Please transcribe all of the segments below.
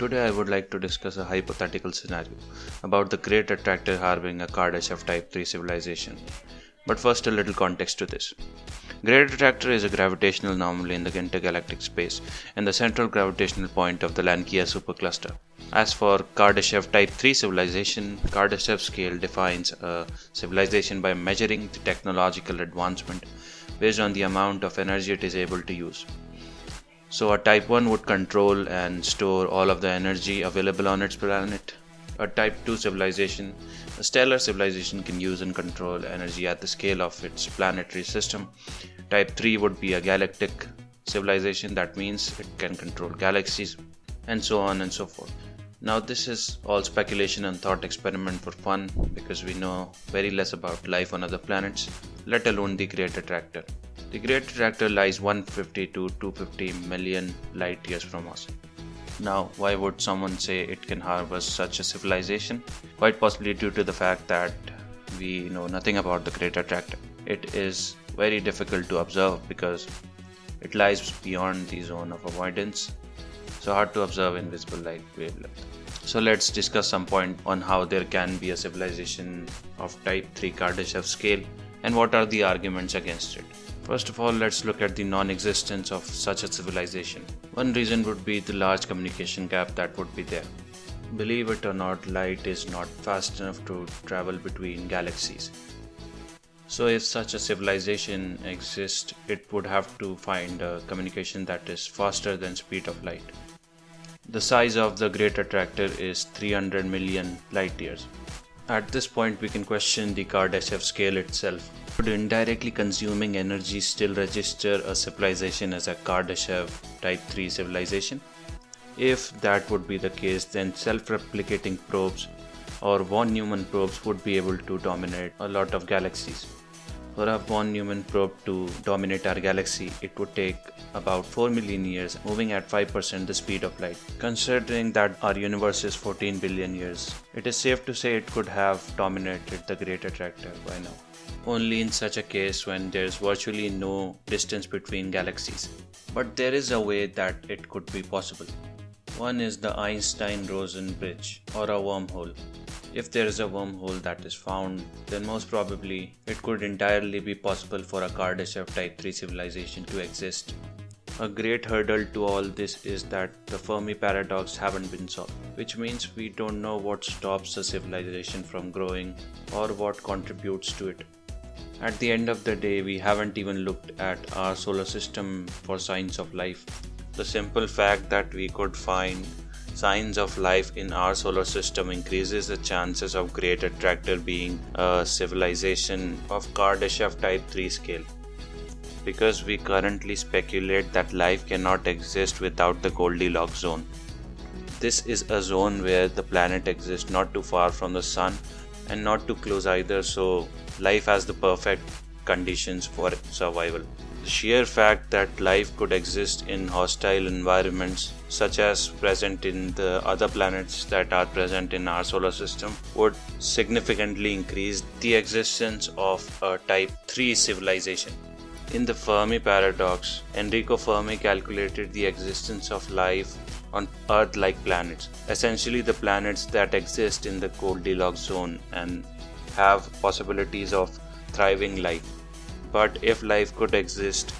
Today I would like to discuss a hypothetical scenario about the great attractor harboring a kardashev type 3 civilization. But first, a little context to this. Great attractor is a gravitational anomaly in the intergalactic space and the central gravitational point of the Laniakea supercluster. As for kardashev type 3 civilization, Kardashev scale defines a civilization by measuring the technological advancement based on the amount of energy it is able to use. So a type 1 would control and store all of the energy available on its planet. A type 2 civilization, a stellar civilization, can use and control energy at the scale of its planetary system. Type 3 would be a galactic civilization, that means it can control galaxies, and so on and so forth. Now this is all speculation and thought experiment for fun because we know very less about life on other planets, let alone the great attractor. The great attractor lies 150 to 250 million light years from us. Now, why would someone say it can harbor such a civilization? Quite possibly due to the fact that we know nothing about the great attractor. It is very difficult to observe because it lies beyond the zone of avoidance, so hard to observe invisible light wavelength. So let's discuss some point on how there can be a civilization of type 3 Kardashev scale and what are the arguments against it. First of all, let's look at the non-existence of such a civilization. One reason would be the large communication gap that would be there. Believe it or not, light is not fast enough to travel between galaxies. So if such a civilization exists, it would have to find a communication that is faster than speed of light. The size of the great attractor is 300 million light years. At this point, we can question the Kardashev scale itself. Would indirectly consuming energy still register a civilization as a Kardashev type 3 civilization? If that would be the case, then self-replicating probes or von Neumann probes would be able to dominate a lot of galaxies. For a von Neumann probe to dominate our galaxy, it would take about 4 million years, moving at 5% the speed of light. Considering that our universe is 14 billion years, it is safe to say it could have dominated the great attractor by now. Only in such a case when there is virtually no distance between galaxies. But there is a way that it could be possible. One is the Einstein-Rosen bridge or a wormhole. If there is a wormhole that is found, then most probably it could entirely be possible for a Kardashev type 3 civilization to exist. A great hurdle to all this is that the Fermi paradox haven't been solved, which means we don't know what stops a civilization from growing or what contributes to it. At the end of the day, we haven't even looked at our solar system for signs of life. The simple fact that we could find signs of life in our solar system increases the chances of great attractor being a civilization of Kardashev type 3 scale. Because we currently speculate that life cannot exist without the Goldilocks zone. This is a zone where the planet exists not too far from the sun and not too close either, so life has the perfect conditions for survival. The sheer fact that life could exist in hostile environments such as present in the other planets that are present in our solar system would significantly increase the existence of a type 3 civilization. In the Fermi paradox, Enrico Fermi calculated the existence of life on Earth-like planets, essentially the planets that exist in the Goldilocks zone and have possibilities of thriving life. But if life could exist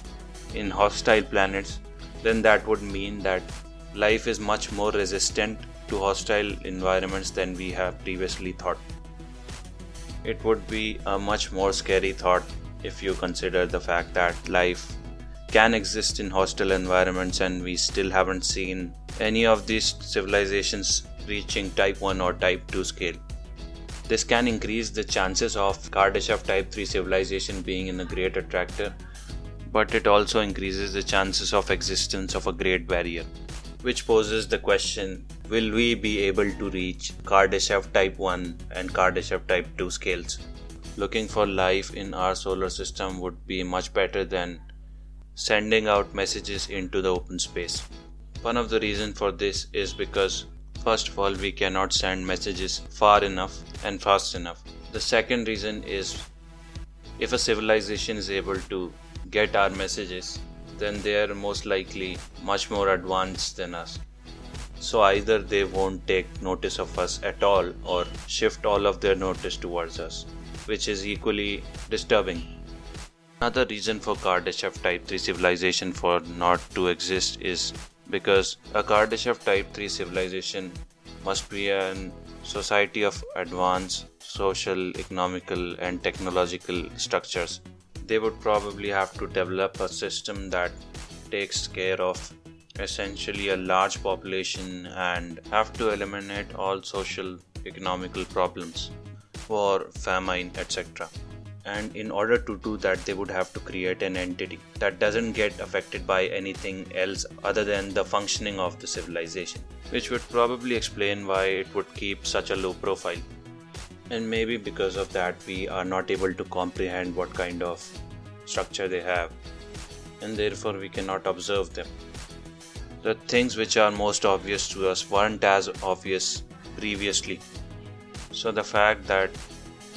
in hostile planets, then that would mean that life is much more resistant to hostile environments than we have previously thought. It would be a much more scary thought if you consider the fact that life can exist in hostile environments and we still haven't seen any of these civilizations reaching type 1 or type 2 scale. This can increase the chances of Kardashev type 3 civilization being in a great attractor, but it also increases the chances of existence of a great barrier, which poses the question, will we be able to reach Kardashev type 1 and Kardashev type 2 scales? Looking for life in our solar system would be much better than sending out messages into the open space. One of the reasons for this is because first of all, we cannot send messages far enough and fast enough. The second reason is if a civilization is able to get our messages, then they are most likely much more advanced than us. So either they won't take notice of us at all or shift all of their notice towards us, which is equally disturbing. Another reason for Kardashev Type 3 civilization for not to exist is because a Kardashev Type 3 civilization must be a society of advanced social, economical, and technological structures. They would probably have to develop a system that takes care of essentially a large population and have to eliminate all social, economical problems, war, famine, etc. And in order to do that, they would have to create an entity that doesn't get affected by anything else other than the functioning of the civilization, which would probably explain why it would keep such a low profile. And maybe because of that, we are not able to comprehend what kind of structure they have, and therefore we cannot observe them. The things which are most obvious to us weren't as obvious previously. So the fact that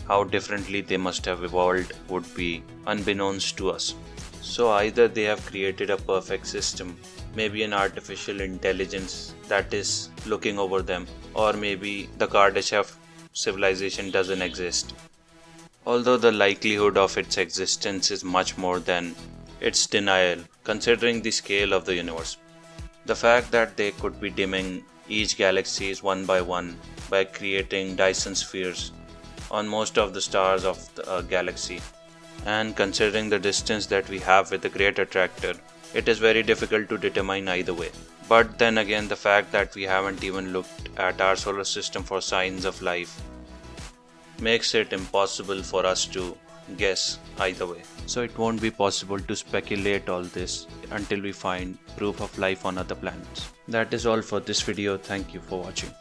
how differently they must have evolved would be unbeknownst to us. So either they have created a perfect system, maybe an artificial intelligence that is looking over them, or maybe the Kardashev civilization doesn't exist. Although the likelihood of its existence is much more than its denial, considering the scale of the universe. The fact that they could be dimming each galaxies one by creating Dyson spheres on most of the stars of the galaxy, and considering the distance that we have with the great attractor, it is very difficult to determine either way. But then again, the fact that we haven't even looked at our solar system for signs of life makes it impossible for us to guess either way. So it won't be possible to speculate all this until we find proof of life on other planets. That is all for this video. Thank you for watching.